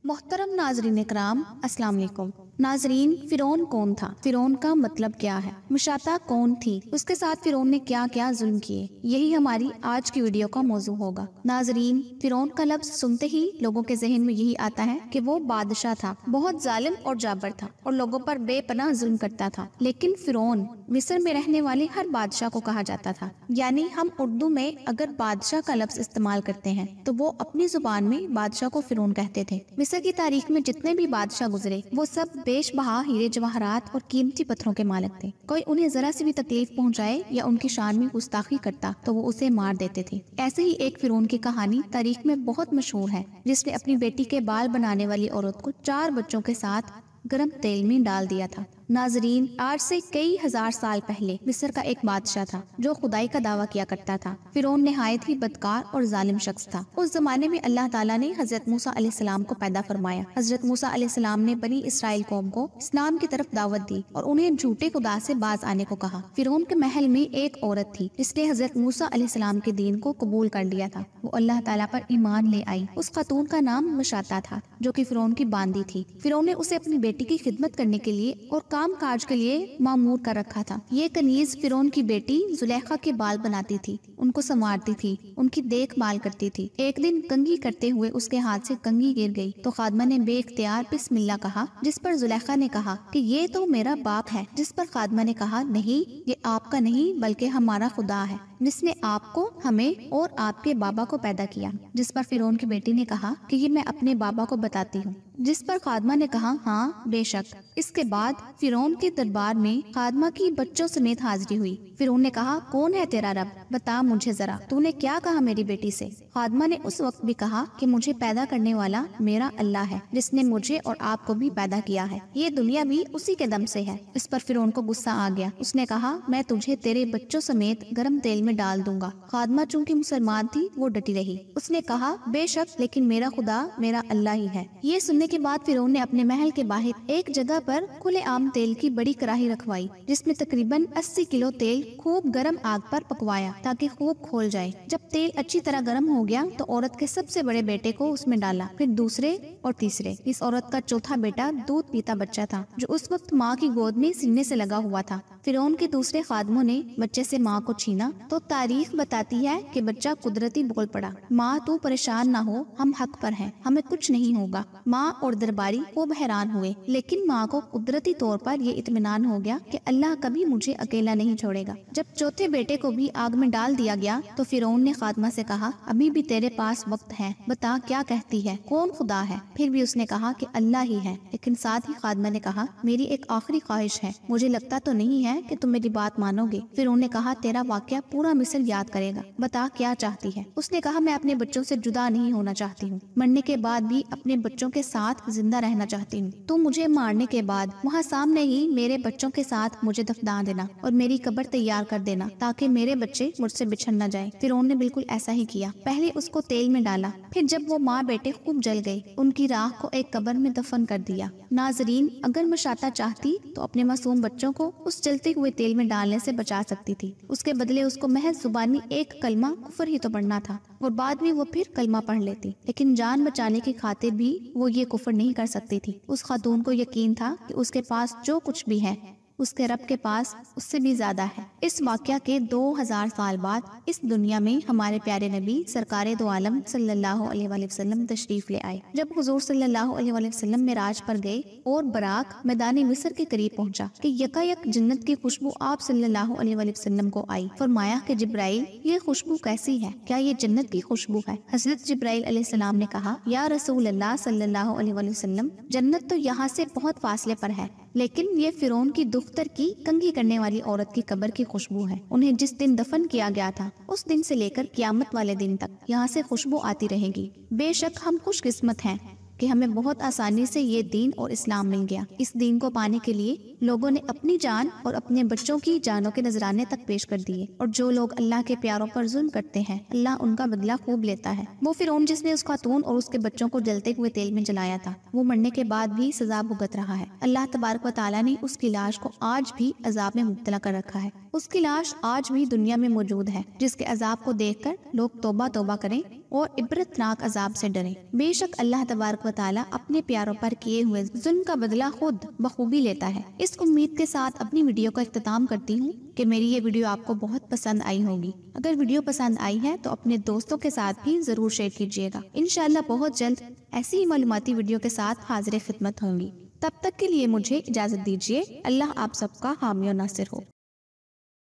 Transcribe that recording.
محترم ناظرین کرام، السلام علیکم۔ ناظرین، فرعون کون تھا؟ فرعون کا مطلب کیا ہے؟ مشاطہ کون تھی؟ اس کے ساتھ فرعون نے کیا کیا ظلم کیے؟ یہی ہماری آج کی ویڈیو کا موضوع ہوگا۔ ناظرین، فرعون کا لفظ سنتے ہی لوگوں کے ذہن میں یہی آتا ہے کہ وہ بادشاہ تھا، بہت ظالم اور جابر تھا اور لوگوں پر بے پناہ ظلم کرتا تھا۔ لیکن فرعون مصر میں رہنے والے ہر بادشاہ کو کہا جاتا تھا، یعنی ہم اردو میں اگر بادشاہ کا لفظ استعمال کرتے ہیں تو وہ اپنی زبان میں بادشاہ کو فرعون کہتے تھے۔ مصر کی تاریخ میں جتنے بھی بادشاہ گزرے وہ سب بیش بہا ہیرے جواہرات اور قیمتی پتھروں کے مالک تھے۔ کوئی انہیں ذرا سی بھی تکلیف پہنچائے یا ان کی شان میں گستاخی کرتا تو وہ اسے مار دیتے تھے۔ ایسے ہی ایک فرعون کی کہانی تاریخ میں بہت مشہور ہے، جس نے اپنی بیٹی کے بال بنانے والی عورت کو 4 بچوں کے ساتھ گرم تیل میں ڈال دیا تھا۔ ناظرین، آج سے کئی ہزار سال پہلے مصر کا ایک بادشاہ تھا جو خدائی کا دعویٰ کیا کرتا تھا۔ فرعون نہایت ہی بدکار اور ظالم شخص تھا۔ اس زمانے میں اللہ تعالیٰ نے حضرت موسیٰ علیہ السلام کو پیدا فرمایا۔ حضرت موسیٰ علیہ السلام نے بنی اسرائیل قوم کو اسلام کی طرف دعوت دی اور انہیں جھوٹے خدا سے باز آنے کو کہا۔ فرعون کے محل میں ایک عورت تھی جس نے حضرت موسیٰ علیہ السلام کے دین کو قبول کر لیا تھا۔ وہ اللہ تعالیٰ پر ایمان لے آئی۔ اس خاتون کا نام مشاطہ تھا جو کہ فرعون کی باندی تھی۔ فرعون نے اسے اپنی بیٹی کی خدمت کرنے کے لیے اور کام کاج کے لیے مامور کر رکھا تھا۔ یہ کنیز فرعون کی بیٹی زلیخا کے بال بناتی تھی، ان کو سنوارتی تھی، ان کی دیکھ بھال کرتی تھی۔ ایک دن کنگھی کرتے ہوئے اس کے ہاتھ سے کنگھی گر گئی تو خادمہ نے بے اختیار بسم اللہ کہا، جس پر زلیخا نے کہا کہ یہ تو میرا باپ ہے، جس پر خادمہ نے کہا نہیں، یہ آپ کا نہیں بلکہ ہمارا خدا ہے جس نے آپ کو، ہمیں اور آپ کے بابا کو پیدا کیا۔ جس پر فرعون کی بیٹی نے کہا کہ یہ میں اپنے بابا کو بتاتی ہوں، جس پر خادمہ نے کہا ہاں بے شک۔ اس کے بعد فرعون کے دربار میں خادمہ کی بچوں سمیت حاضری ہوئی۔ فرعون نے کہا کون ہے تیرا رب؟ بتا مجھے ذرا، تو نے کیا کہا میری بیٹی سے؟ خادمہ نے اس وقت بھی کہا کہ مجھے پیدا کرنے والا میرا اللہ ہے جس نے مجھے اور آپ کو بھی پیدا کیا ہے، یہ دنیا بھی اسی کے دم سے ہے۔ اس پر فرعون کو غصہ آ گیا۔ اس نے کہا میں تجھے تیرے بچوں سمیت گرم تیل میں ڈال دوں گا۔ خادمہ چونکہ مسلمان تھی وہ ڈٹی رہی۔ اس نے کہا بے شک، لیکن میرا خدا میرا اللہ ہی ہے۔ یہ سننے کے بعد فرعون نے اپنے محل کے باہر ایک جگہ پر کھلے عام تیل کی بڑی کڑاہی رکھوائی جس میں تقریباً 80 کلو تیل خوب گرم آگ پر پکوایا تاکہ خوب کھول جائے۔ جب تیل اچھی طرح گرم ہو گیا تو عورت کے سب سے بڑے بیٹے کو اس میں ڈالا، پھر دوسرے اور تیسرے۔ اس عورت کا چوتھا بیٹا دودھ پیتا بچہ تھا جو اس وقت ماں کی گود میں سینے سے لگا ہوا تھا۔ فرعون کے دوسرے خادموں نے بچے سے ماں کو چھینا تو تاریخ بتاتی ہے کہ بچہ قدرتی بول پڑا، ماں تو پریشان نہ ہو، ہم حق پر ہیں، ہمیں کچھ نہیں ہوگا۔ ماں اور درباری خوب حیران ہوئے، لیکن ماں کو قدرتی طور پر یہ اطمینان ہو گیا کہ اللہ کبھی مجھے اکیلا نہیں چھوڑے گا۔ جب چوتھے بیٹے کو بھی آگ میں ڈال دیا گیا تو فرعون نے خادمہ سے کہا ابھی بھی تیرے پاس وقت ہے، بتا کیا کہتی ہے، کون خدا ہے؟ پھر بھی اس نے کہا کہ اللہ ہی ہے، لیکن ساتھ ہی خادمہ نے کہا میری ایک آخری خواہش ہے، مجھے لگتا تو نہیں ہے کہ تم میری بات مانو گے۔ فرعون نے کہا تیرا واقعہ پورا مصر یاد کرے گا، بتا کیا چاہتی ہے؟ اس نے کہا میں اپنے بچوں سے جدا نہیں ہونا چاہتی ہوں، مرنے کے بعد بھی اپنے بچوں کے ساتھ زندہ رہنا چاہتی ہوں۔ تو مجھے مارنے کے بعد وہاں سامنے ہی میرے بچوں کے ساتھ مجھے دفنا دینا اور میری قبر تیار کر دینا تاکہ میرے بچے مجھ سے بچھڑ نہ جائیں۔ فرعون نے بالکل ایسا ہی کیا، پہلے اس کو تیل میں ڈالا، پھر جب وہ ماں بیٹے خوب جل گئے ان کی راکھ کو ایک قبر میں دفن کر دیا۔ ناظرین، اگر مشاطہ چاہتی تو اپنے معصوم بچوں کو اس جلتے ہوئے تیل میں ڈالنے سے بچا سکتی تھی، اس کے بدلے اس کو محض زبانی ایک کلمہ کفر ہی تو پڑھنا تھا اور بعد میں وہ پھر کلمہ پڑھ لیتی، لیکن جان بچانے کی خاطر بھی وہ یہ کفر نہیں کر سکتی تھی۔ اس خاتون کو یقین تھا کہ اس کے پاس جو کچھ بھی ہے اس کے رب کے پاس اس سے بھی زیادہ ہے۔ اس واقعہ کے 2000 سال بعد اس دنیا میں ہمارے پیارے نبی سرکار دو عالم صلی اللہ علیہ وآلہ وسلم تشریف لے آئے۔ جب حضور صلی اللہ علیہ وآلہ وسلم معراج پر گئے اور براق میدان مصر کے قریب پہنچا کہ یکایک جنت کی خوشبو آپ صلی اللہ علیہ وآلہ وسلم کو آئی۔ فرمایا کہ جبرائیل، یہ خوشبو کیسی ہے؟ کیا یہ جنت کی خوشبو ہے؟ حضرت جبرائیل علیہ السلام نے کہا یا رسول اللہ صلی اللہ علیہ وآلہ وسلم، جنت تو یہاں سے بہت فاصلے پر ہے، لیکن یہ فرعون کی دختر کی کنگھی کرنے والی عورت کی قبر کی خوشبو ہے۔ انہیں جس دن دفن کیا گیا تھا اس دن سے لے کر قیامت والے دن تک یہاں سے خوشبو آتی رہے گی۔ بے شک ہم خوش قسمت ہیں کہ ہمیں بہت آسانی سے یہ دین اور اسلام مل گیا۔ اس دین کو پانے کے لیے لوگوں نے اپنی جان اور اپنے بچوں کی جانوں کے نذرانے تک پیش کر دیے، اور جو لوگ اللہ کے پیاروں پر ظلم کرتے ہیں اللہ ان کا بدلہ خوب لیتا ہے۔ وہ فرعون جس نے اس خاتون اور اس کے بچوں کو جلتے ہوئے تیل میں جلایا تھا، وہ مرنے کے بعد بھی سزا بھگت رہا ہے۔ اللہ تبارک و تعالیٰ نے اس کی لاش کو آج بھی عذاب میں مبتلا کر رکھا ہے۔ اس کی لاش آج بھی دنیا میں موجود ہے، جس کے عذاب کو دیکھ کر لوگ توبہ توبہ کریں اور عبرتناک عذاب سے ڈریں۔ بے شک اللہ تبارک و تعالیٰ اپنے پیاروں پر کیے ہوئے ظلم کا بدلہ خود بخوبی لیتا ہے۔ اس امید کے ساتھ اپنی ویڈیو کا اختتام کرتی ہوں کہ میری یہ ویڈیو آپ کو بہت پسند آئی ہوگی۔ اگر ویڈیو پسند آئی ہے تو اپنے دوستوں کے ساتھ بھی ضرور شیئر کیجیے گا۔ انشاءاللہ بہت جلد ایسی ہی معلوماتی ویڈیو کے ساتھ حاضر خدمت ہوں گی۔ تب تک کے لیے مجھے اجازت دیجیے۔ اللہ آپ سب کا حامی و ناصر ہو۔